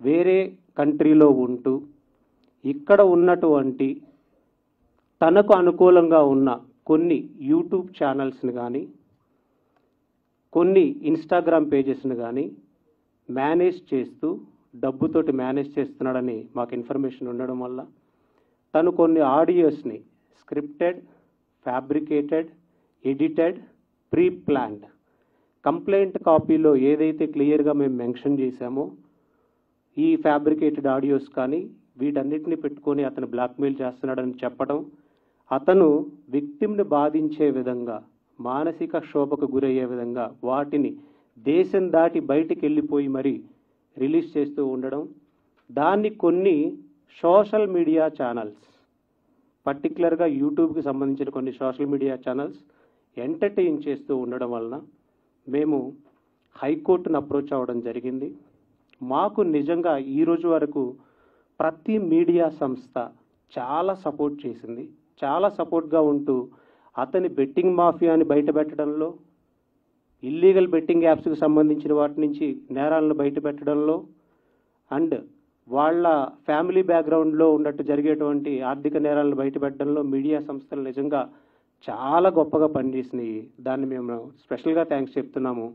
వేరే కంట్రీలో ఉంటూ ఇక్కడ ఉన్నటువంటి తనకు అనుకూలంగా ఉన్న కొన్ని యూట్యూబ్ ఛానల్స్ని కానీ కొన్ని ఇన్స్టాగ్రామ్ పేజెస్ని కానీ మేనేజ్ చేస్తూ డబ్బుతోటి మేనేజ్ చేస్తున్నాడని మాకు ఇన్ఫర్మేషన్ ఉండడం వల్ల తను కొన్ని ఆడియోస్ని scripted, fabricated, edited, pre planned complaint కాపీలో ఏదైతే క్లియర్గా మేము మెన్షన్ చేశామో ఈ ఫ్యాబ్రికేటెడ్ ఆడియోస్ కానీ వీటన్నిటిని పెట్టుకొని అతను బ్లాక్మెయిల్ చేస్తున్నాడని చెప్పడం, అతను విక్టిమ్ని బాధించే విధంగా మానసిక క్షోభకు గురయ్యే విధంగా వాటిని దేశం దాటి బయటికి వెళ్ళిపోయి మరీ రిలీజ్ చేస్తూ ఉండడం, దాన్ని కొన్ని సోషల్ మీడియా ఛానల్స్ పర్టికులర్గా యూట్యూబ్కి సంబంధించిన కొన్ని సోషల్ మీడియా ఛానల్స్ ఎంటర్టైన్ చేస్తూ ఉండడం వలన మేము హైకోర్టును అప్రోచ్ అవ్వడం జరిగింది. మాకు నిజంగా ఈరోజు వరకు ప్రతి మీడియా సంస్థ చాలా సపోర్ట్ చేసింది. చాలా సపోర్ట్గా ఉంటూ అతని బెట్టింగ్ మాఫియాని బయటపెట్టడంలో, ఇల్లీగల్ బెట్టింగ్ యాప్స్కి సంబంధించిన వాటి నుంచి నేరాలను బయటపెట్టడంలో అండ్ వాళ్ళ ఫ్యామిలీ బ్యాక్గ్రౌండ్లో ఉన్నట్టు జరిగేటువంటి ఆర్థిక నేరాలను బయటపెట్టడంలో మీడియా సంస్థలు నిజంగా చాలా గొప్పగా పనిచేసినాయి. దాన్ని మేము స్పెషల్గా థ్యాంక్స్ చెప్తున్నాము.